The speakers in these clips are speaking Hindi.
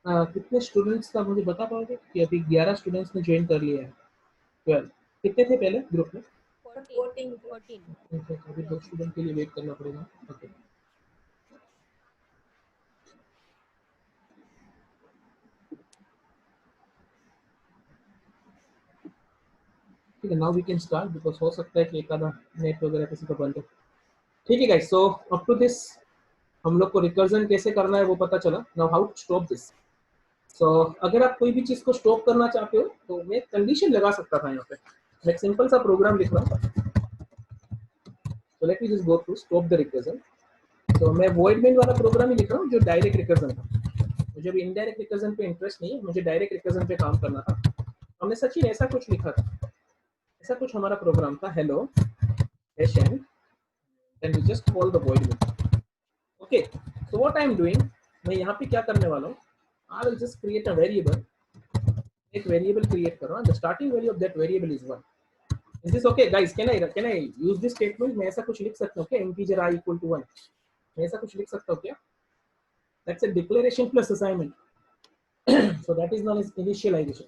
कितने स्टूडेंट्स का मुझे बता पाओगे कि अभी 11 स्टूडेंट्स ने ज्वाइन कर लिया है। 12 कितने थे पहले ग्रुप में? 14 अभी 2 स्टूडेंट के लिए वेट करना पड़ेगा। ओके ठीक है, now we can start because हो सकता है कि एक आधा नेट वगैरह किसी का बंद हो। ठीक है guys, so up to this हम लोग को रिकर्जन कैसे करना है वो पता चला। Now how to stop this. So अगर आप कोई भी चीज को स्टॉप करना चाहते हो तो मैं कंडीशन लगा सकता था यहाँ पे। मैं एक सिंपल सा प्रोग्राम लिख रहा हूँ। So let me just go to stop the recursion. तो मैं वॉइड मेन वाला प्रोग्राम ही लिख रहा हूँ जो डायरेक्ट रिकर्जन था। मुझे अभी इनडायरेक्ट रिकर्जन पे इंटरेस्ट नहीं है, मुझे डायरेक्ट रिकर्जन पे काम करना था। हमने सचिन ऐसा कुछ लिखा था, ऐसा कुछ हमारा प्रोग्राम था, हेलो एशन and we just call the void main. Okay, so what I am doing, मैं यहाँ पे क्या करने वाला हूँ, I will just create a variable. एक वेरिएबल क्रिएट कर रहा हूँ, the starting value of that variable is 1। Is this okay guys? Can I use this statement? मैं ऐसा कुछ लिख सकता हूँ क्या, इंटीजर आई इक्वल टू 1? मैं ऐसा कुछ लिख सकता हूँ क्या? That's a declaration plus assignment. So that is known as initialization.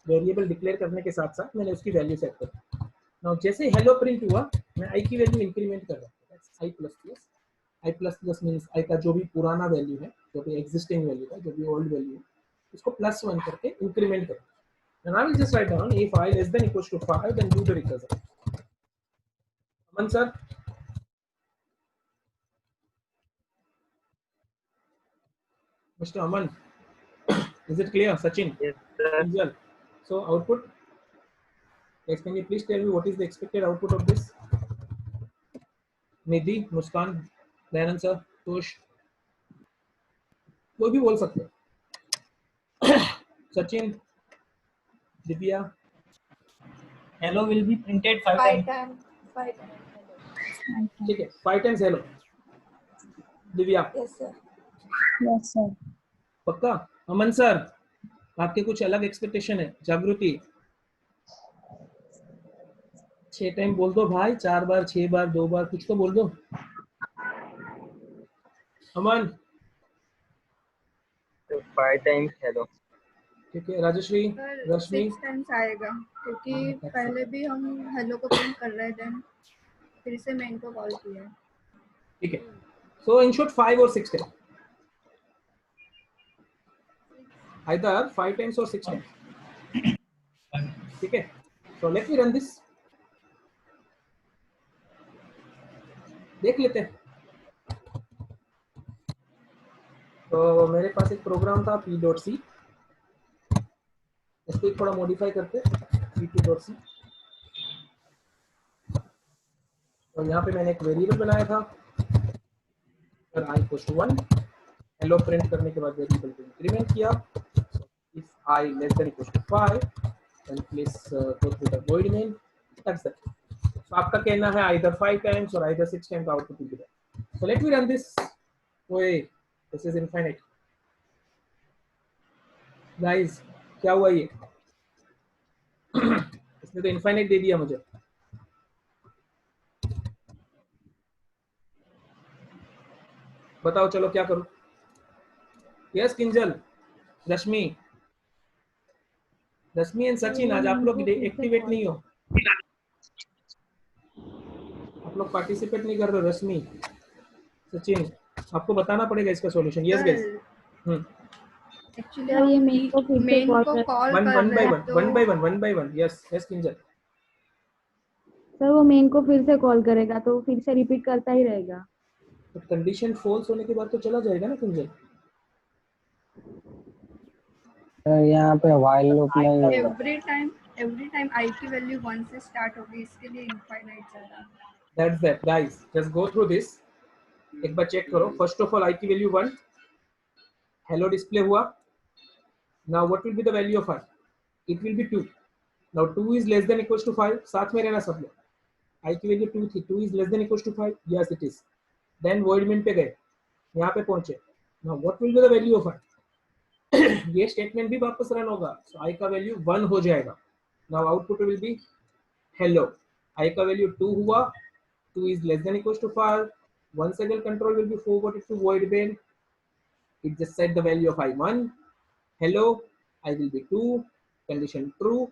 Variable declare करने के साथ साथ मैंने उसकी वैल्यू सेट कर दी। नाउ जैसे हेलो प्रिंट हुआ, मैं आई की वैल्यू इंक्रीमेंट कर रहा हूँ, that's I plus plus. I plus plus means I का जो भी पुराना वैल्यू है, जो भी एग्जिस्टिंग वैल्यू है, जो भी ओल्ड वैल्यू है, उसको +1 करके इंक्रीमेंट करो। And I will just write down if I less than equals to 5, then do the recursion. Aman sir, Mr. Aman, is it clear? Sachin, Yes, sir. Angel. So output. Yes, can you please tell me what is the expected output of this? Nidhi, Muskan, Dayanand sir, Tosh, कोई भी बोल सकते हैं। Sachin, Divya, Hello will be printed 5 times. 5 times. ठीक है, 5 times hello. Divya, Yes sir. Yes, sir. पक्का? अमन सर, आपके कुछ अलग एक्सपेक्टेशन है? जागृति, 6 टाइम बोल दो भाई, 4 बार, 6 बार, 2 बार, कुछ तो बोल दो। अमन, 5 times hello. ठीक है। राजश्री, रश्मि, 6 टाइम्स आएगा क्योंकि पहले भी हम हेलो को प्रिंट कर रहे थे, फिर से मैं इनको कॉल किया है। ठीक है। सो इन शॉर्ट 5 और 6 टाइम, आइदर 5 टाइम्स और 6 टाइम्स। ठीक है, सो लेट मी रन दिस, देख लेते हैं। तो मेरे पास एक प्रोग्राम था p.c, इसको थोड़ा मॉडिफाई करते p2.c। तो यहाँ पे मैंने एक वेरिएबल बनाया था, अगर i equal to 1, hello print करने के बाद वेरिएबल को इंक्रीमेंट किया। If i less than equal to 5 then please go through the void main. That's it. So आपका कहना है either 5 times or either 6 times output will be there. So let me run this. Wait, this is infinite. Guys, क्या हुआ ये? इसने तो infinite दे दिया मुझे। बताओ चलो क्या करूं? Yes Kinjal, Rashmi and Sachin, आज आप लोग एक्टिवेट नहीं हो, आप लोग पार्टिसिपेट नहीं कर रहे हो। रश्मि, सचिन, आपको बताना पड़ेगा इसका solution. Yes guys, actually sir, ये मेन को फिर से मेन कॉल को कर, कॉल वन कर वन रहे बाय हैं one, one by one, one by one. Yes yes Kinjal, sir वो मेन को फिर से कॉल करेगा तो फिर से रिपीट करता ही रहेगा। तो कंडीशन फॉल्स होने के बाद तो चला जाएगा ना किंजल? यहाँ पे while loop नहीं होगा। एवरी टाइम आई की वैल्यू 1 से स्टार्ट होगी, इसके लिए इनफाइनाइट चल रहा है। That's that guys, just go through this, एक बार चेक करो। फर्स्ट ऑफ ऑल आई की वैल्यू 1, हेलो डिस्प्ले हुआ। Now what will be the value of i? It will be 2। Now 2 is less than equals to 5, साथ में रहना सब लोग। i की वैल्यू 2 थी, 2 is less than equals to 5, yes it is. Then void main पे गए, यहाँ पे पहुंचे। Now what will be the value of i? ये स्टेटमेंट भी वापस रन होगा, सो i का वैल्यू 1 हो जाएगा। Now output will be hello. i का वैल्यू 2 हुआ, 2 is less than equals to 5. Once again control will be forwarded to void main. It just set the value of i1, hello, I will be 2, condition true,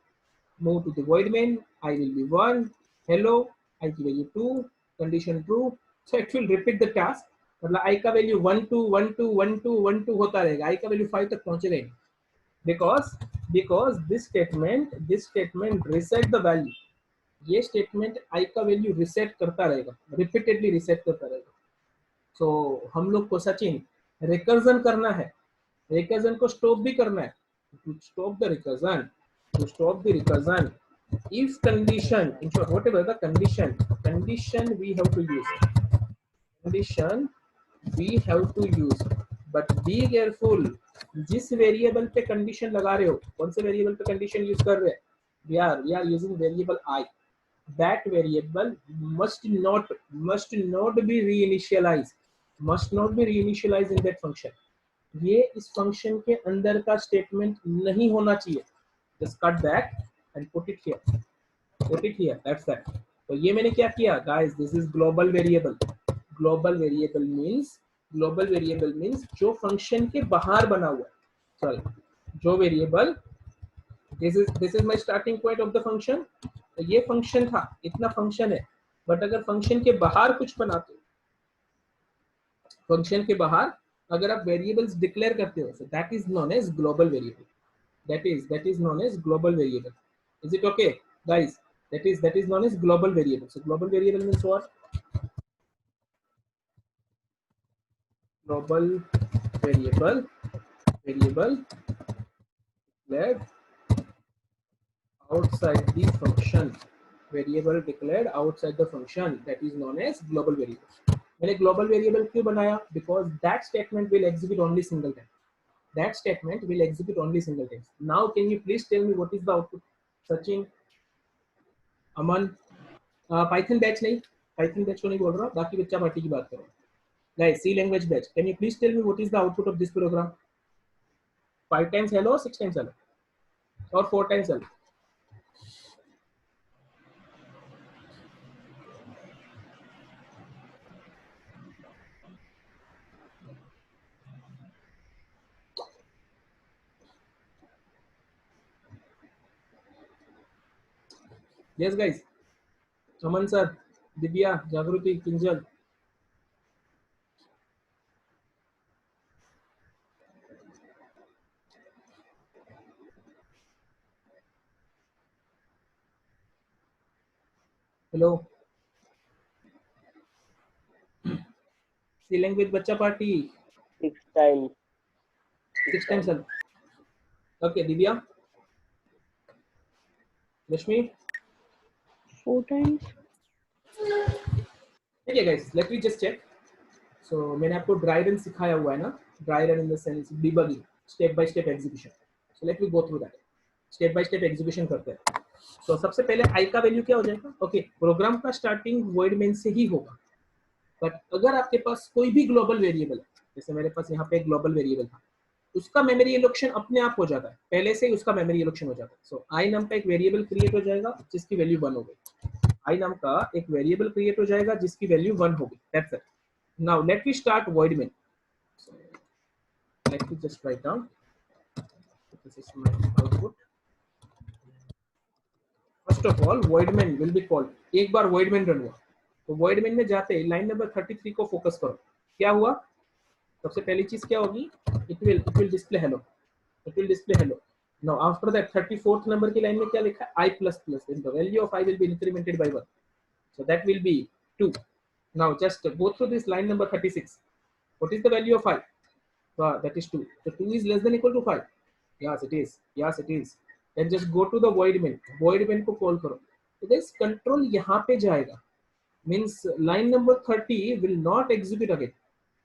move to the void main, I will be 1, hello, I की value 2, condition true. So it will repeat the task. मतलब I का value 1 2 1 2 1 2 1 2 होता रहेगा, I का value 5 तक पहुंचेगा ही, because this statement reset the value. ये स्टेटमेंट I का वैल्यू रिसेट करता रहेगा, रिपीटेडली रिसेट करता रहेगा. सो हम लोग को सचिन रिकर्जन करना है, रिकर्जन को स्टॉप भी करना है. To stop the recursion, if condition, in short whatever the condition we have to use, but be careful. जिस वेरिएबल पे कंडीशन लगा रहे हो, कौन से वेरिएबल पे कंडीशन यूज कर रहे हैं, we are using variable I. That variable must not be reinitialized in that function. ये इस फंक्शन के अंदर का स्टेटमेंट नहीं होना चाहिए. Just cut that and put it here. That's that. तो ये मैंने क्या किया guys, this is global variable. global variable means जो फंक्शन के बाहर बना हुआ है. Sorry, जो variable, this is my starting point of the function. तो ये फंक्शन था, इतना फंक्शन है, बट अगर फंक्शन के बाहर कुछ बनाते हो, फंक्शन के बाहर अगर आप वेरिएबल्स डिक्लेयर करते हो, so that is known as global variable. That is known as global variable. Is it okay guys? That is known as global variable. So global variable means what? Global variable declared outside the function. Variable declared outside the function, that is known as global variable. मैंने global variable क्यों बनाया? Because that statement will execute only single time. Now can you please tell me what is the output? Sachin, Aman, Python batch नहीं, Python batch को नहीं बोल रहा, बाकी बच्चा पार्टी की बात कर रहा हूँ. Guys, C language batch, can you please tell me what is the output of this program? 5 times hello, 6 times hello, or 4 times hello? Yes guys, Aman sir, Divya, Jagruti, Kinjal. Hello. C language बच्चा party. 6 times. 6 times hello. Okay, Divya. Rashmi. 4 times. ठीक है guys, let me just check. So मैंने आपको ड्राई रन सिखाया हुआ है ना, dry run in the sense debugging, step by step execution. So let me go through that, step by step execution करते हैं. तो सबसे पहले आई का वैल्यू क्या हो जाएगा? ओके, प्रोग्राम का स्टार्टिंग वॉइड मेन से ही होगा, बट अगर आपके पास कोई भी ग्लोबल वेरिएबल है, जैसे मेरे पास यहाँ पे एक ग्लोबल वेरिएबल था, उसका मेमोरी एलोकेशन अपने आप हो जाता है, पहले से ही उसका मेमोरी एलोकेशन हो जाता है. सो आई नाम का एक वेरिएबल क्रिएट हो जाएगा जिसकी वैल्यू 1 हो गई. आई नाम का एक वेरिएबल क्रिएट हो जाएगा जिसकी वैल्यू 1 होगी. That's it. Now let me start void main. So, let me just write down. This is my output. First of all, void main will be called. एक बार void main रन हुआ, तो void main में जाते ही लाइन नंबर 33 को फोकस करो. क्या हुआ? सबसे पहली चीज क्या होगी? It will display hello. It will display hello. Now after that 34th number की लाइन में क्या लिखा है? I plus plus. Then the value of I will be incremented by 1. So that will be 2. Now just go through this line number 36. What is the value of I? That is 2. So 2 is less than equal to 5. Yes, it is. Then just go to the void main. Void main को call करो. So this control यहाँ पे जाएगा. Means line number 30 will not execute again.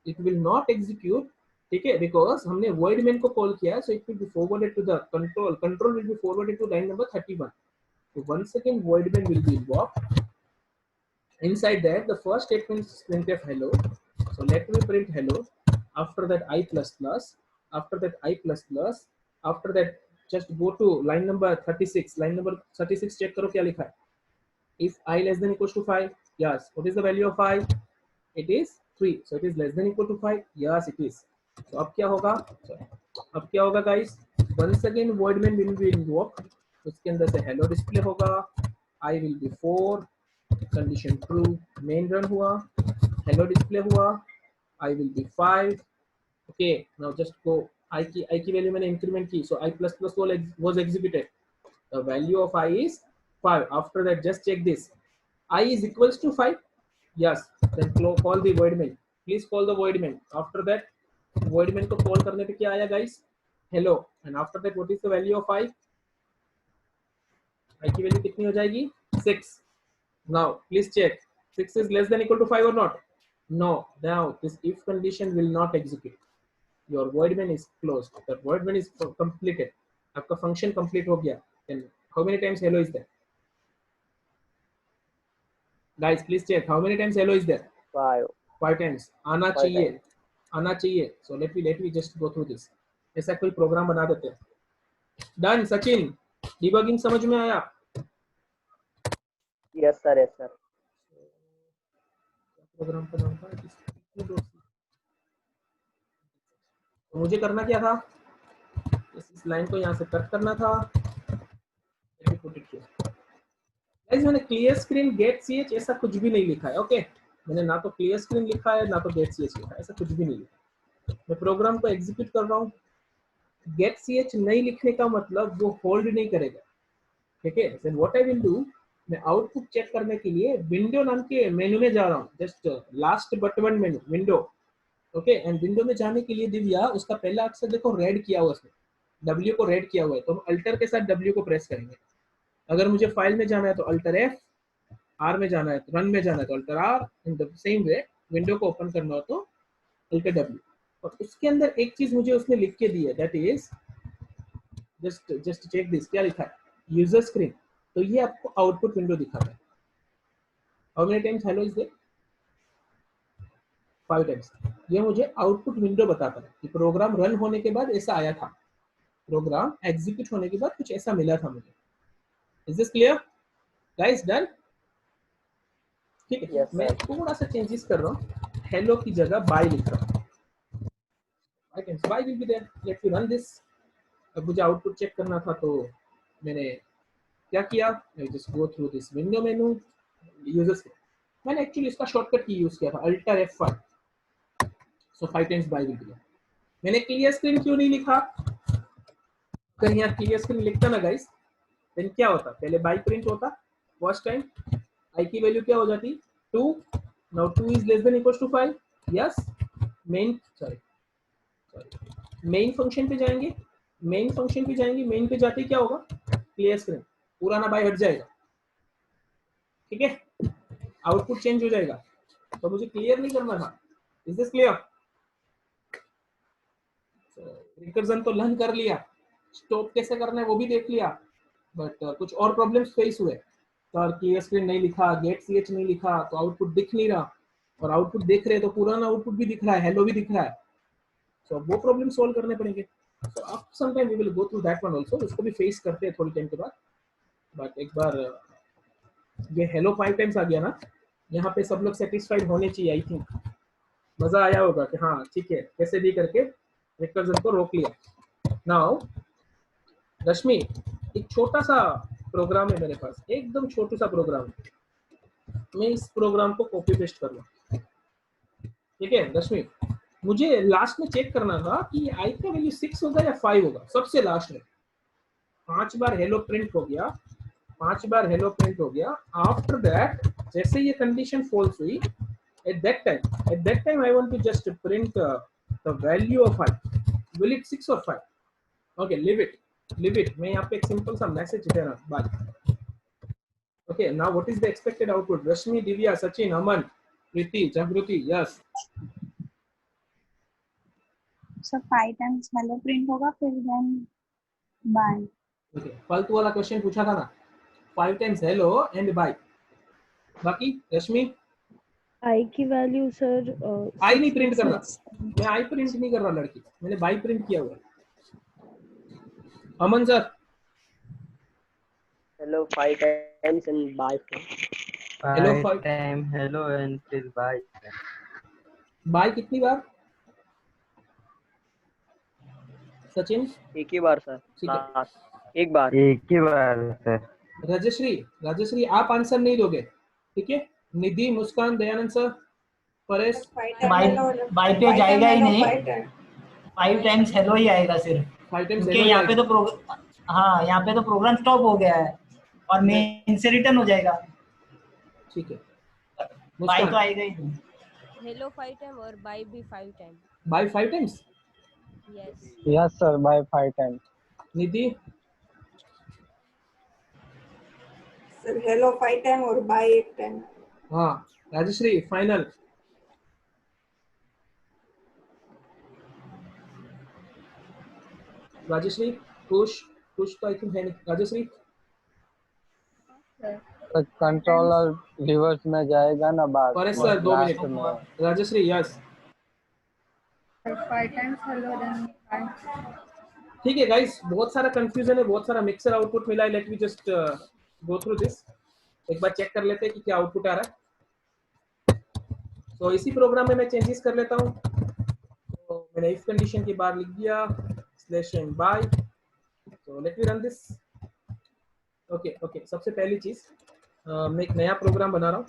It will not execute. ठीक है? Because हमने void main को call किया, so it will be forwarded to the control. Control will be forwarded to line number 31. So once again void main will be invoked. Inside that, the first statement is printf hello. So let me print hello. After that I plus plus. After that I plus plus. After that just go to line number 36. Line number 36 check करो क्या लिखा है. If I less than equals to 5, yes. What is the value of I? It is 3. So it is less than equal to 5. Yes, it is. So अब क्या होगा? अब क्या होगा guys? Once again void main will be invoked, उसके अंदर से hello डिस्प्ले होगा, I will be 4, condition true, main run हुआ, hello डिस्प्ले हुआ, I will be 5. Okay, now just go, I की वैल्यू मैंने इंक्रीमेंट की, so I plus plus was executed. The value of I is 5. After that, just check this. I is equals to 5. Yes. Then call the void main. Please call the void main. After that, void main को call करने पे क्या आया guys? Hello. And after that, what is the value of I? I की वैल्यू कितनी हो जाएगी? 6. Now, please check. 6 is less than equal to 5 or not? No. Now, this if condition will not execute. Your void main is closed. The void main is completed. आपका function complete हो गया. Then how many times hello is there? Guys, please check. How many times hello is there? 5. 5 times. आना 5 चाहिए. times. आना चाहिए. So let me just go through this. ऐसा कोई प्रोग्राम बना देते हैं. Done. सचिन, debugging समझ में आया? Yes sir, yes sir. Program का नाम था. तो मुझे करना क्या था? इस लाइन को यहाँ से कट करना था. Let me put it here. Guys, मैंने क्लियर स्क्रीन गेट ch ऐसा कुछ भी नहीं लिखा है. ओके, मैंने ना तो क्लियर स्क्रीन लिखा है ना तो गेट ch लिखा है, ऐसा कुछ भी नहीं लिखा. मैं प्रोग्राम को एग्जीक्यूट कर रहा हूँ. गेट ch नहीं लिखने का मतलब वो होल्ड नहीं करेगा. ठीक है. Then what I will do, मैं आउटपुट चेक करने के लिए विंडो नाम के मेनू में जा रहा हूँ. Just last but one menu, window. Okay, and window में जाने के लिए दिव्या उसका पहला अक्षर देखो रेड किया हुआ, उसने W को रेड किया हुआ है, तो हम अल्टर के साथ W को प्रेस करेंगे. अगर मुझे फाइल में जाना है तो अल्टर F, R में जाना है तो रन में जाना है तो alter R. In the same way window को ओपन करना हो तो अल्टर W. और उसके अंदर एक चीज मुझे उसने लिख के दी है, that is just check this. क्या लिखा है? User screen. तो ये आपको आउटपुट विंडो दिखा रहा है. How many times hello is there? 5 times. ये मुझे आउटपुट विंडो बताता है कि प्रोग्राम रन होने के बाद ऐसा आया था, प्रोग्राम एग्जीक्यूट होने के बाद कुछ ऐसा मिला था मुझे. Is this clear? Guys, done? ठीक है. Yes, मैं sir. थोड़ा सा चेंजेस कर रहा हूँ. हेलो की जगह बाय लिख रहा हूँ. I can buy will be there. Let me run this. अब मुझे आउटपुट चेक करना था तो मैंने क्या किया? I just go through this window menu, users. मैंने एक्चुअली इसका शॉर्टकट की यूज किया था, alter F5. So 5 times buy will be there. मैंने क्लियर स्क्रीन क्यों नहीं लिखा? अगर यहाँ क्लियर स्क्रीन लिखता ना गाइस, देन क्या होता? पहले बाई प्रिंट होता फर्स्ट टाइम. आई की वैल्यू क्या हो जाती? 2. Now 2 is less than equals to 5. Yes. Main main function पे जाएंगे. मेन पे जाते क्या होगा? Clear screen. पुराना बाई हट जाएगा. ठीक है. आउटपुट चेंज हो जाएगा. तो मुझे क्लियर नहीं करना था. Is this clear? रिकर्जन तो लर्न कर लिया, स्टॉप कैसे करना है वो भी देख लिया, बट कुछ और प्रॉब्लम्स फेस हुए. सर क्लियर स्क्रीन नहीं लिखा, गेट ch नहीं लिखा, तो आउटपुट दिख नहीं रहा. और आउटपुट देख रहे तो पुराना आउटपुट भी दिख रहा है, हेलो भी दिख रहा है. सो वो प्रॉब्लम सॉल्व करने पड़ेंगे. So after some time we will go through that one also. उसको भी फेस करते हैं थोड़ी टाइम के बाद. बट एक बार ये हेलो 5 टाइम्स आ गया ना, यहाँ पे सब लोग सेटिस्फाइड होने चाहिए. आई थिंक मजा आया होगा कि हाँ ठीक है, कैसे भी करके रिकर्जन को रोक लिया. नाउ रश्मि, एक छोटा सा प्रोग्राम है मेरे पास, एकदम छोटा सा प्रोग्राम. मैं इस प्रोग्राम को कॉपी पेस्ट कर लूं. ठीक है रश्मि, मुझे लास्ट में चेक करना था कि आई का वैल्यू 6 होगा या 5 होगा. सबसे लास्ट में 5 बार हेलो प्रिंट हो गया, 5 बार हेलो प्रिंट हो गया. आफ्टर दैट जैसे ये कंडीशन फॉल्स हुई, at that time I want to just print the value of I. Will it 6 or 5? Okay, leave it. मैं यहाँ पे एक सिंपल सा मैसेज दे रहा हूँ. Bye. Okay, now what is the expected output? Rashmi, Divya, Sachin, Aman, Priti, Jagruti, yes. So 5 times hello print होगा, फिर then bye. Okay, फालतू वाला क्वेश्चन पूछा था ना, 5 times hello and bye. बाकी रश्मि, आई की वैल्यू सर आई नहीं प्रिंट कर रहा. मैं आई प्रिंट नहीं कर रहा लड़की, मैंने बाई प्रिंट किया हुआ है. अमन sir, Hello 5 times and bye. Hello, 5 time hello and फिर bye. बाय कितनी बार? सचिन एक ही बार सर, ठीक है। लास्ट एक बार। एक ही बार सर। राजश्री आप आंसर नहीं दोगे, ठीक है। Nidhi, Muskan, Dayanand sir, Paresh, bye bye पे जाएगा ही नहीं, 5 टाइम्स हेलो ही आएगा सिर्फ, 5 टाइम्स क्योंकि हेलो यहाँ पे तो हाँ यहाँ पे तो प्रोग्राम स्टॉप हो गया है और मेन से रिटर्न हो जाएगा, ठीक है। बाई तो मुस्कान आएगा ही नहीं। हेलो 5 टाइम और बाय भी 5 time. Bye 5 times. Yes. Yes, sir, by 5 times. Nidhi sir hello 5 time और बाय 1 टाइम। हाँ। राजश्री फाइनल। राजश्री पुश तो आई थिंक है नहीं। राजश्री तो कंट्रोलर रिवर्स में जाएगा ना बात, परेश सर 2 लास्ट मिनट। में। Rajshree yes 5 times hello then bye. ठीक है गाइस, बहुत सारा कंफ्यूजन है, बहुत सारा मिक्सर आउटपुट मिला है। Let me just go through this. एक बार चेक कर लेते हैं कि क्या आउटपुट आ रहा है। तो इसी प्रोग्राम में मैं चेंजेस कर लेता हूँ। तो मैंने इफ कंडीशन के बाद लिख दिया स्लैश एंड बाय। तो late me run this. Okay सबसे पहली चीज मैं एक नया प्रोग्राम बना रहा हूँ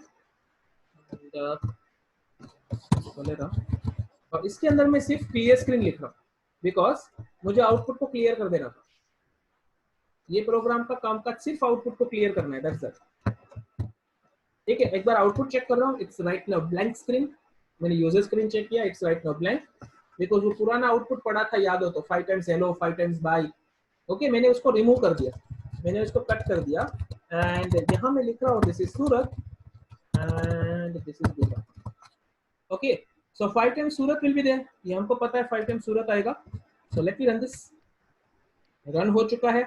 और इसके अंदर मैं सिर्फ क्लियर स्क्रीन लिख रहा हूँ बिकॉज मुझे आउटपुट को क्लियर कर देना था। ये प्रोग्राम का काम काज सिर्फ आउटपुट को क्लियर करना है, दैट्स इट। ठीक है, एक बार आउटपुट चेक कर रहा हूँ। It's right now blank screen. मैंने यूजर स्क्रीन चेक किया, it's right now blank because वो पुराना आउटपुट पड़ा था, याद हो तो 5 times hello 5 times bye. Okay, मैंने उसको रिमूव कर दिया, मैंने उसको कट कर दिया एंड यहाँ मैं लिख रहा हूँ this is Surat and this is Gujarat. Okay, so 5 times Surat will be there. ये हमको पता है 5 टाइम्स सूरत आएगा। So let me run this. Run हो चुका है।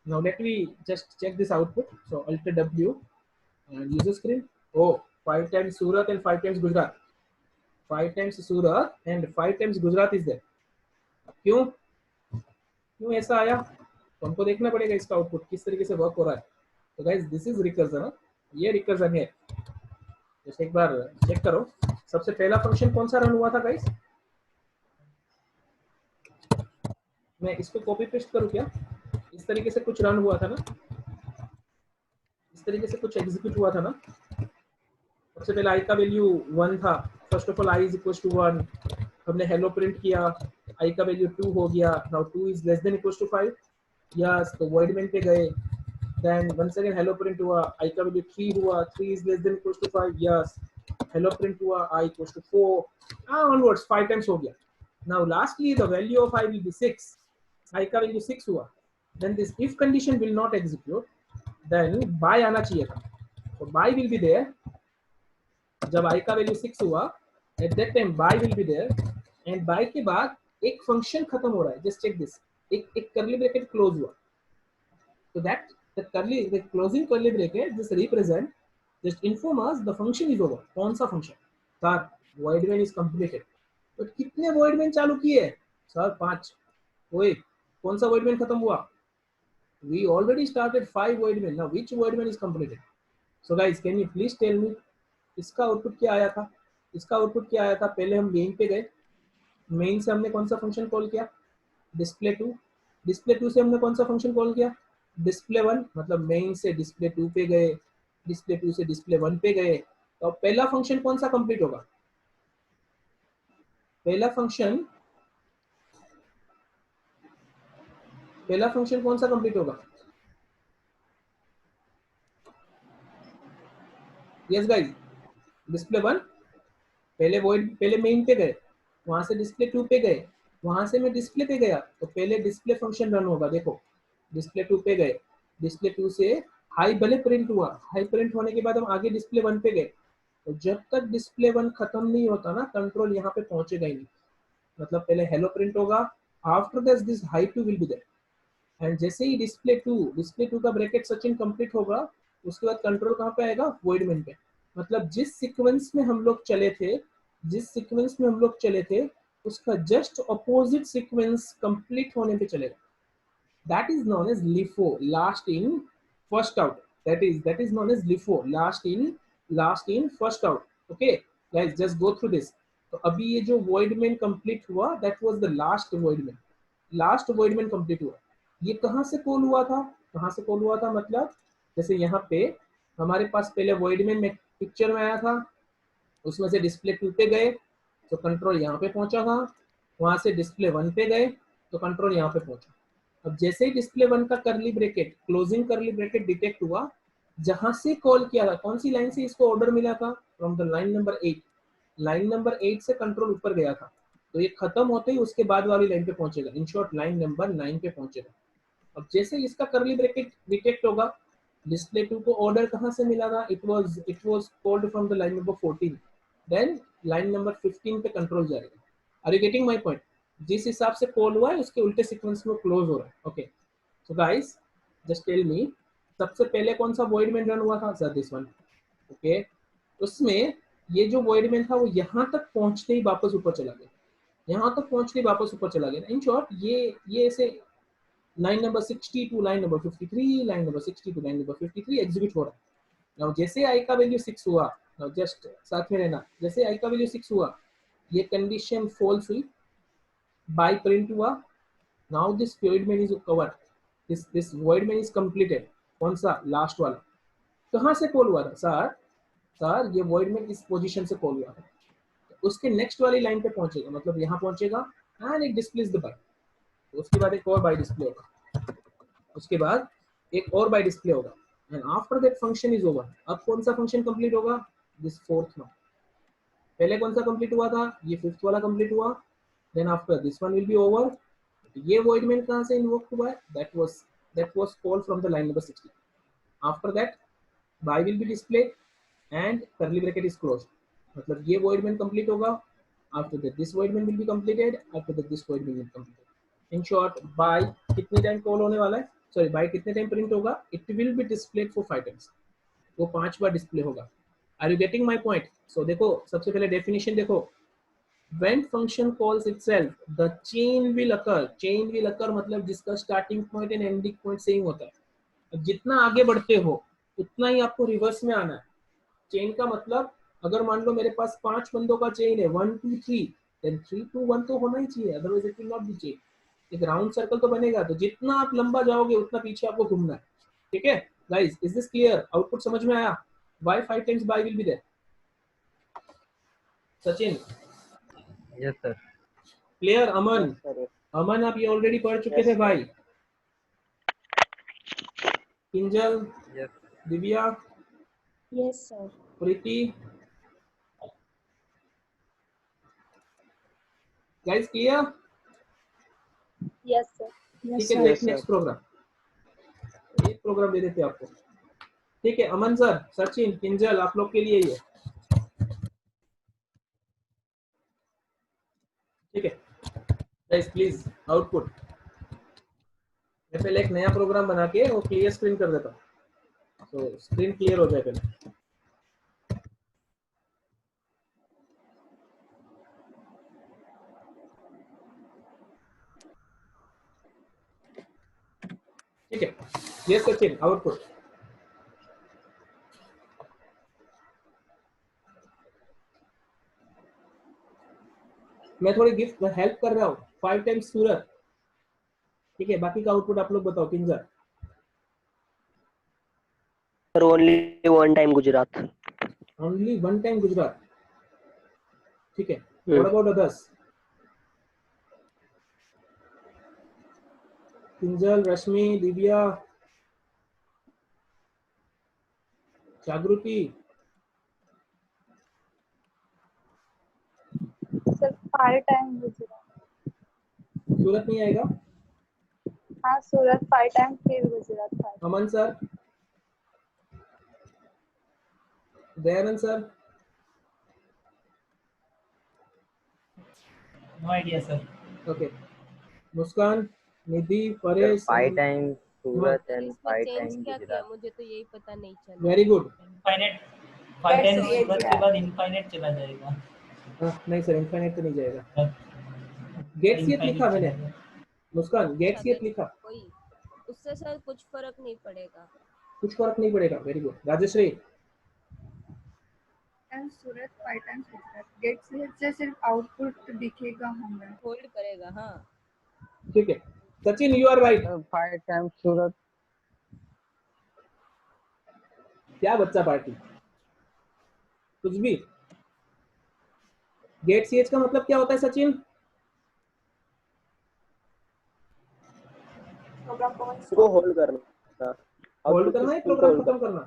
Now let me just check this output. So Alt W and user screen. Oh, 5 times Surat and 5 times Gujarat. 5 times Surat and 5 times Gujarat is there. क्यों ऐसा आया? तो हमको देखना पड़ेगा इसका आउटपुट किस तरीके से वर्क हो रहा है। तो गाइस दिस इज रिकर्जन, ये रिकर्जन है। जैसे एक बार चेक करो, सबसे पहला फंक्शन कौन सा रन हुआ था गाइस? मैं इसको कॉपी पेस्ट करूं क्या? इस तरीके से कुछ रन हुआ था ना, इस तरीके से कुछ एग्जीक्यूट हुआ था ना। सबसे पहले i का वैल्यू 1 था। First of all i is equal to 1, हमने हेलो प्रिंट किया, i का वैल्यू 2 हो गया। Now 2 is less than equal to 5, yes. तो वॉइड मेन पे गए, then one second hello print हुआ, i का वैल्यू 3 हुआ, 3 is less than equal to 5, yes. Hello print हुआ, i equal to 4 onwards 5 times हो गया। Now lastly the value of i will be 6, i का वैल्यू 6 हुआ। Then this if condition will not execute, then bye आना चाहिए था। तो बाय विल बी देयर। जब i का वैल्यू 6 हुआ, at that time bye will be there and bye के बाद एक फंक्शन खत्म हो रहा है। जस्ट चेक दिस, एक कर्ली ब्रैकेट क्लोज हुआ। तो that the closing curly bracket this represent just inform us the function is over. कौन सा function? Sir void main is completed. तो कितने void main चालू किए सर? 5। ओए कौन सा void main खत्म हुआ? We already started 5 void main. Now which void main is completed? So guys, can you please tell me इसका आउटपुट क्या आया था? इसका आउटपुट क्या आया था? पहले हम मेन पे गए, मेन से हमने कौन सा फंक्शन कॉल किया? डिस्प्ले 2। डिस्प्ले 2 से हमने कौन सा फंक्शन कॉल किया? डिस्प्ले 1। मतलब मेन से डिस्प्ले 2 पे गए, डिस्प्ले 2 से डिस्प्ले 1 पे गए। तो पहला फंक्शन कौन सा कंप्लीट होगा? पहला फंक्शन कौन सा कंप्लीट होगा? Yes guys, display 1। पहले मेन पे गए, वहां से डिस्प्ले 2 पे गए, वहां से मैं डिस्प्ले पे गया। तो पहले डिस्प्ले फंक्शन रन होगा। देखो डिस्प्ले 2 पे गए, डिस्प्ले 2 से हाई भले प्रिंट हुआ, हाई प्रिंट होने के बाद हम आगे डिस्प्ले 1 पे गए। तो जब तक डिस्प्ले 1 खत्म नहीं होता ना, कंट्रोल यहाँ पे पहुंचेगा ही नहीं। मतलब पहले हेलो प्रिंट होगा, after this hi 2 will be there and जैसे ही डिस्प्ले 2 का ब्रैकेट सचिन कंप्लीट होगा, उसके बाद कंट्रोल कहाँ पे आएगा? वॉइड मेन पे। मतलब जिस सीक्वेंस में हम लोग चले थे, उसका जस्ट अपोजिट सीक्वेंस कंप्लीट होने पे चलेगा। That is known as LIFO, last in first out. That is known as LIFO, last in first out. Okay guys, just go through this. तो अभी ये जो वॉइड मेन कंप्लीट हुआ, that was the last void main. Last void main complete हुआ। ये कहाँ से कॉल हुआ था, कहाँ से कॉल हुआ था, मतलब जैसे यहाँ पे हमारे पास पहले वॉइडमेंट में पिक्चर में आया था, उसमें से डिस्प्ले 2 पे गए तो कंट्रोल यहाँ पे पहुंचा था, वहां से डिस्प्ले 1 पे गए तो कंट्रोल यहाँ पे पहुंचा। अब जैसे ही डिस्प्ले 1 का करली ब्रैकेट, क्लोजिंग करली ब्रैकेट डिटेक्ट हुआ, जहां से कॉल किया था, कौन सी लाइन से इसको ऑर्डर मिला था, from the line number 8, line number 8 से कंट्रोल ऊपर गया था, तो ये खत्म होते ही उसके बाद वाली लाइन पे पहुंचेगा, इन शॉर्ट लाइन नंबर 9 पे पहुंचेगा। अब जैसे इसका करली ब्रैकेट डिटेक्ट होगा, डिस्प्ले 2 को ऑर्डर कहां से मिला था, it was called from the line number 14, then line number 15 पे कंट्रोल जाएगा। Are you getting my point? जिस हिसाब से कॉल हुआ है उसके उल्टे सीक्वेंस में क्लोज हो रहा है। Okay, so guys just tell me, सबसे पहले कौन सा वॉइडमेंट रन हुआ था, सर दिस वन। ओके, उसमें ये जो वॉइडमेंट था वो यहाँ तक पहुंचते ही वापस ऊपर चला गया, यहाँ तक पहुंचते ही वापस ऊपर चला गया। इन शॉर्ट ये ऐसे line number 60 to line number 53, line number 60 to line number 53 execute हो रहा है। नाउ जैसे आई का वैल्यू 6 हुआ, नाउ जस्ट साथ में रहना, जैसे आई का वैल्यू 6 हुआ, ये कंडीशन फॉल्स हुई, बाय प्रिंट हुआ, now this void main is covered, this void main is completed. कौन सा, लास्ट वाला। कहाँ से कॉल हुआ था, सर ये वॉइडमेंट इस पोजीशन से कॉल हुआ था, उसके नेक्स्ट वाली लाइन पे पहुंचेगा, मतलब यहाँ पहुंचेगा एंड एक डिस्प्ले इज द बाय, उसके बाद एक और बाय डिस्प्ले होगा, उसके बाद एक और बाय डिस्प्ले होगा, and after that function is over. अब कौन सा फंक्शन कंप्लीट होगा, दिस फोर्थ वन। पहले कौन सा कंप्लीट हुआ था, ये फिफ्थ वाला कंप्लीट हुआ, then after this one will be over. ये वॉइडमेंट कहाँ से इन्वोक हुआ है, that was called from the line number 60। After that bye will be displayed and curly bracket is closed, मतलब ये वॉइडमेंट कंप्लीट होगा, after that this void main will be completed, after that this void main will completed. In short bye कितने टाइम कॉल होने वाला है, सॉरी बाय कितने टाइम प्रिंट होगा, it will be displayed for 5 times, वो 5 बार डिस्प्ले होगा। Are you getting my point? So देखो सबसे पहले डेफिनेशन देखो, when function calls itself the chain will occur, chain will occur मतलब जिसका starting point and ending point same होता है। अब जितना आगे बढ़ते हो उतना ही आपको रिवर्स में आना है। चेन का मतलब अगर मान लो मेरे पास 5 बंदों का चेन है 1 2 3, देन 3 2 1 तो होना ही चाहिए, otherwise it will not be chain. एक राउंड सर्कल तो बनेगा, तो जितना आप लंबा जाओगे उतना पीछे आपको घूमना है। ठीक है guys, is this clear? Output समझ में आया? Why 5 times bye will be there? Sachin yes sir. Clear? Aman, yes sir. Aman आप ये ऑलरेडी पढ़ चुके Yes, थे sir. भाई। Kinjal, yes Divya, yes sir. Preeti, guys clear? Yes sir. ठीक है, तो Yes, एक sir. नेक्स्ट प्रोग्राम, एक प्रोग्राम दे देते हैं आपको। ठीक है अमन सर, सचिन, किंजल, आप लोग के लिए ये ठीक है गाइस, प्लीज आउटपुट। मैं पहले एक नया प्रोग्राम बना के वो क्लियर स्क्रीन कर देता हूँ, तो स्क्रीन क्लियर हो जाए पहले। ठीक है, यस सचिन, आउटपुट। मैं थोड़ी गिफ्ट हेल्प कर रहा हूँ, 5 टाइम्स सूरत। ठीक है, बाकी का आउटपुट आप लोग बताओ। Kinjal, Sir, only one time Gujarat. Only 1 time Gujarat. ठीक है, Hmm. What about others? Kinjal, Rashmi, Divya, Jagriti, sir 5 time Gujarat. सूरत नहीं आएगा? हाँ सूरत 5 टाइम, फिर Gujarat 5। Aman sir, Dayanand sir, no idea sir. Okay, Muskan, Nidhi, sir Paresh, 5 time Surat sir and इसमें 5 चेंज टाइम क्या किया, गुजरात। मुझे तो यही पता नहीं चला। Very good. Infinite 5 time That's it, सूरत के yeah. बाद इनफाइनेट चला जाएगा। नहीं सर, इनफाइनाइट तो नहीं जाएगा। गेट्स येट इनफाइनेट लिखा मैंने, चला जाएगा। मुस्कान गेट्स येट लिखा, कोई उससे सर कुछ फर्क नहीं पड़ेगा। कुछ फर्क नहीं पड़ेगा। Very good. Rajshree, and Surat 5 times Gujarat. Get से सिर्फ आउटपुट दिखेगा हमें। होल्ड करेगा, हाँ। ठीक है Sachin, you are right. 5 times Surat. क्या बच्चा पार्टी, कुछ भी। गेट सीएच का मतलब क्या होता है सचिन? को होल्ड करना, होल्ड करना है, प्रोग्राम खत्म करना?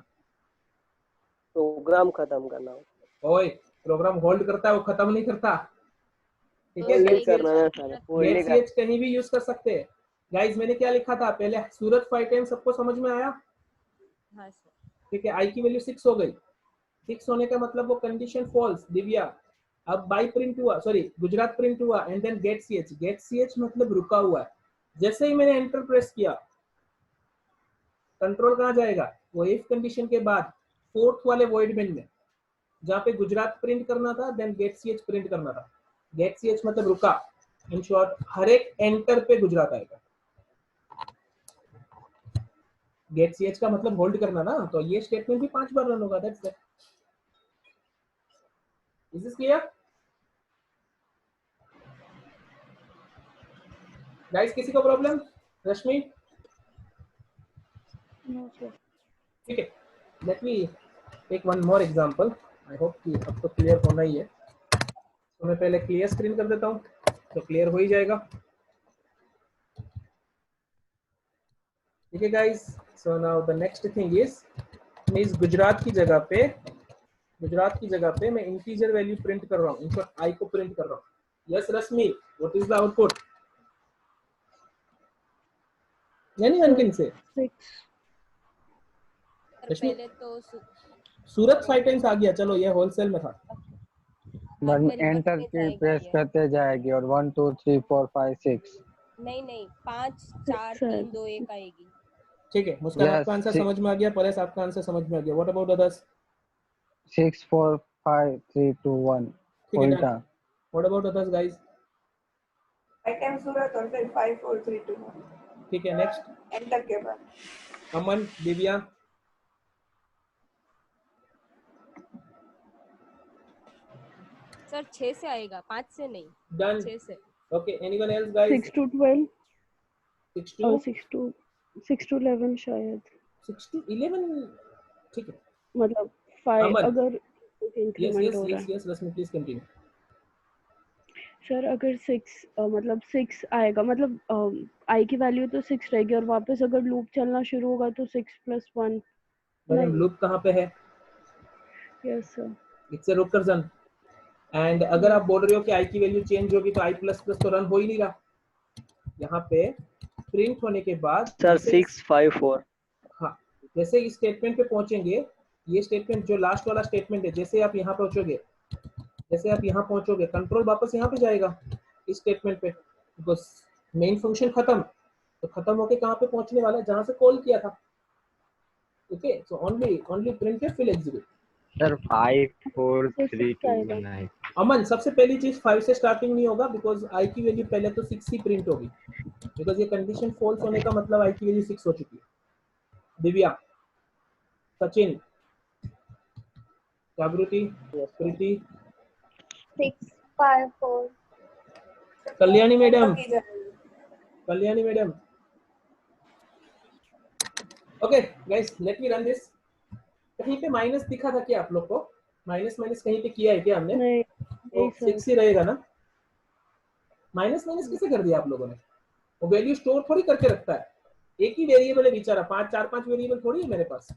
प्रोग्राम खत्म करना। ओए, प्रोग्राम होल्ड करता है, वो खत्म नहीं करता। ठीक है, होल्ड करना है सर, होल्ड गेट सीएच कहीं भी यूज कर सकते हैं। गाइस मैंने क्या लिखा था पहले, सूरत 5 टाइम सबको समझ में आया? हाँ सर। ठीक है, आई की वैल्यू 6 हो गई। 6 होने का मतलब वो कंडीशन फॉल्स, दिव्या। अब बाई प्रिंट हुआ, सॉरी गुजरात प्रिंट हुआ, and then get CH. Get CH मतलब रुका हुआ है। जैसे ही मैंने एंटर प्रेस किया, कंट्रोल कहाँ जाएगा? वो इफ कंडीशन के बाद फोर्थ वाले वॉइड मेन में, जहाँ पे गुजरात प्रिंट करना था, देन गेट सीएच प्रिंट करना था। गेट सीएच मतलब रुका। इन शॉर्ट हर एक एंटर पे गुजरात आएगा। गेट सीएच का मतलब होल्ड करना ना, तो ये स्टेटमेंट भी 5 बार रन होगा। That's it. Is this clear guys? किसी को प्रॉब्लम? रश्मि? No sir. ठीक है, let me take one more example. I hope कि अब तो क्लियर होना ही है। तो मैं पहले क्लियर स्क्रीन कर देता हूँ, तो क्लियर हो ही जाएगा। ठीक है guys, so now the next thing is, means Gujarat की जगह पे मैं इंटीजर वैल्यू प्रिंट कर रहा हूँ, इनफैक्ट आई को प्रिंट कर रहा हूँ। Yes Rashmi, what is the output? Anyone can say. पहले तो सूरत 5 टाइम्स आ गया, चलो ये होलसेल में था। बट एंटर की प्रेस करते जाएगी और 1 2 3 4 5 6। नहीं 5 4 3 2 1 आएगी। ठीक है, मुस्कान Yes, आपका आंसर six- समझ में आ गया, परेश आपका आंसर समझ में आ गया। What about others? 6 4 5 3 2 1 ठीक है, उल्टा। What about others guys? I can सूरत और फिर 5 4 3 2 1 ठीक है, नेक्स्ट एंटर के बाद अमन, दिव्या? सर 6 से आएगा, 5 से नहीं, डन। 6 से। Okay, anyone else guys? 6 to 12 6 to 6 to 11 शायद, 6 to 11। ठीक है, मतलब 5 अमन। अगर यस इंक्रीमेंट यस हो रहा यस है। Yes, Rashmi please continue. Sir अगर 6 मतलब 6 आएगा, मतलब आई की वैल्यू तो 6 रहेगी और वापस अगर लूप चलना शुरू होगा तो 6 + 1। मैडम लूप कहाँ पे है? Yes sir. It's a recursion. And अगर आप बोल रहे हो कि आई की वैल्यू चेंज होगी तो आई प्लस प्लस तो रन हो ही नहीं रहा। यहाँ पे प्रिंट होने के बाद सर 6 5 4। हाँ, जैसे इस स्टेटमेंट पे पहुंचेंगे, ये स्टेटमेंट जो लास्ट वाला स्टेटमेंट है, जैसे आप यहाँ पहुंचोगे, कंट्रोल वापस यहाँ पे जाएगा इस स्टेटमेंट पे, बिकॉज मेन फंक्शन खत्म, तो खत्म होके कहाँ पे पहुंचने वाला है? जहां से कॉल किया था। Okay, so only print fill execute. Sir 5 4 3 2 1 है। अमन, सबसे पहली चीज 5 से स्टार्टिंग नहीं होगा, बिकॉज आई की वैल्यू पहले तो 6 ही प्रिंट होगी, बिकॉज ये कंडीशन फॉल्स होने का मतलब आई की वैल्यू 6 हो चुकी है। दिव्या, सचिन, जागृति, प्रीति, 6 5 4 कल्याणी मैडम, की जाएगी। Okay guys, late me run this. कहीं पे माइनस दिखा था क्या आप लोग को? माइनस कहीं पे किया है क्या हमने? नहीं तो 6 ही रहेगा ना। माइनस कैसे कर दिया आप लोगों ने? वो वैल्यू स्टोर थोड़ी करके रखता है, एक ही वेरिएबल है बेचारा। 5 वेरिएबल थोड़ी है मेरे पास।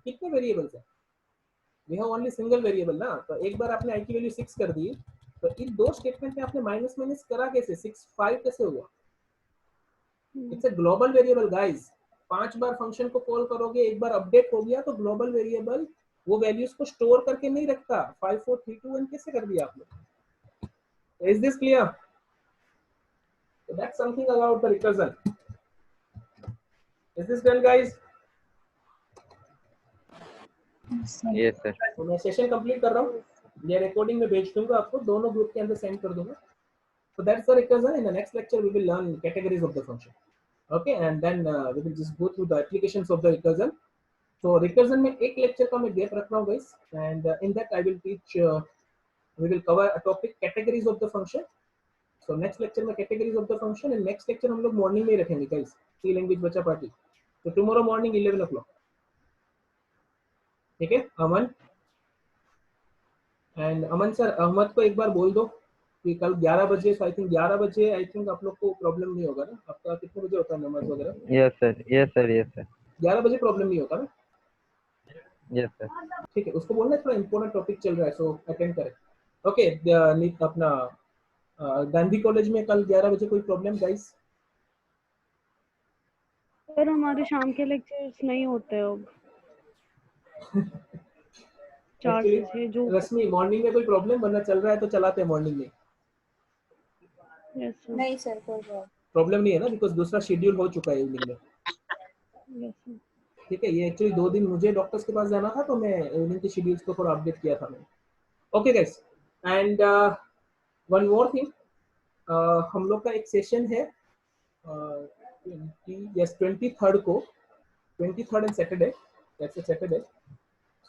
कितने वेरिएबल्स है? We have only single variable ना। तो एक बार आपने आई की वैल्यू 6 कर दी, तो इन दो स्टेटमेंट में आपने माइनस करा कैसे? 6 5 कैसे हुआ? It's a global variable guys. 5 bar function को कॉल करोगे, एक बार अपडेट हो गया तो ग्लोबल वेरिएबल वो वैल्यूज को स्टोर करके नहीं रखता। 5 4 3 2 1 कैसे कर दिया आप लोग? Is this clear? So that's something about the recursion. Is this done guys? Yes sir. तो मैं सेशन कंप्लीट कर रहा हूँ, ये रिकॉर्डिंग में भेज दूंगा आपको, दोनों ग्रुप के अंदर सेंड कर दूंगा। So that's the recursion. In the next lecture, we will learn categories of the function. Okay, and then we will just go through the applications of the recursion. So recursion में एक lecture का मैं gap रख रहा हूँ guys, and in that I will teach, we will cover a topic categories of the function. So next lecture में categories of the function and next lecture हम लोग मॉर्निंग में ही रखेंगे गाइस, सी लैंग्वेज बच्चा पार्टी। तो टुमारो मॉर्निंग 11 o'clock, ठीक है अमन। एंड अमन सर, अहमद को एक बार बोल दो कि कल 11 बजे, आई थिंक 11 बजे, आई थिंक आप लोग को प्रॉब्लम नहीं होगा ना? आपका कितने बजे होता है नमाज वगैरह? Yes sir, yes sir, yes sir, 11 बजे प्रॉब्लम नहीं होता ना? Yes sir. ठीक है, उसको बोलना थोड़ा इंपॉर्टेंट टॉपिक चल रहा है, सो अटेंड करें। ओके, अपना गांधी कॉलेज में कल 11 बजे कोई प्रॉब्लम गाइस? सर हमारे शाम के लेक्चर्स नहीं होते अब 4 से 6 जो। रश्मि, मॉर्निंग में कोई प्रॉब्लम वरना चल रहा है तो चलाते हैं मॉर्निंग में? Yes sir. नहीं सर, कोई प्रॉब्लम नहीं है ना, बिकॉज दूसरा शेड्यूल हो चुका है इवनिंग में। Yes sir. ठीक है, ये एक्चुअली 2 दिन मुझे डॉक्टर्स के पास जाना था तो मैं इवनिंग के शेड्यूल्स को थोड़ा अपडेट किया था मैंने। Okay guys, and one more thing, हम लोग का एक सेशन है 23rd को, 23rd and Saturday, that's a Saturday.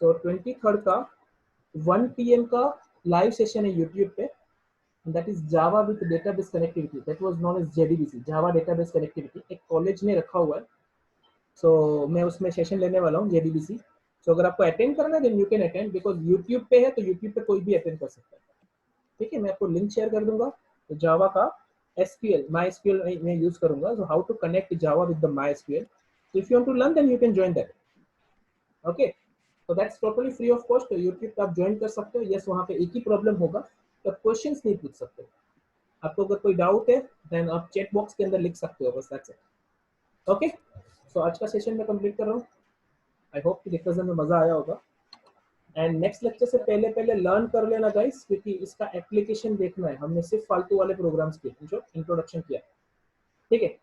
So 23rd का 1 PM का लाइव सेशन है यूट्यूब पे, that is Java with database connectivity, that was known as JDBC, Java database connectivity. एक कॉलेज ने रखा हुआ है, सो मैं उसमें सेशन लेने वाला हूँ जेडीबीसी। सो अगर आपको अटेंड करना है then you can attend, because YouTube पे है तो यूट्यूब पे कोई भी अटेंड कर सकता है। ठीक है, मैं आपको लिंक शेयर कर दूंगा। तो जावा का SQL, MySQL मैं यूज करूंगा, so how to connect Java with the MySQL। So if you want to learn then you can join that. Okay, so that's totally free of cost। तो यूट्यूब पे आप ज्वाइन कर सकते हो। यस, वहाँ पे एक ही प्रॉब्लम होगा, तो आप क्वेश्चंस नहीं पूछ सकते। आपको अगर कोई डाउट है देन आप चैट बॉक्स के अंदर लिख सकते हो, बस दैट्स इट। ओके, सो आज का सेशन मैं कंप्लीट कर रहा हूँ। आई होप कि डिस्कशन में मजा आया होगा। एंड नेक्स्ट लेक्चर से पहले लर्न कर लेना गाइस, क्योंकि इसका एप्लीकेशन देखना है। हमने सिर्फ फालतू वाले प्रोग्राम्स के जो इंट्रोडक्शन किया, ठीक है।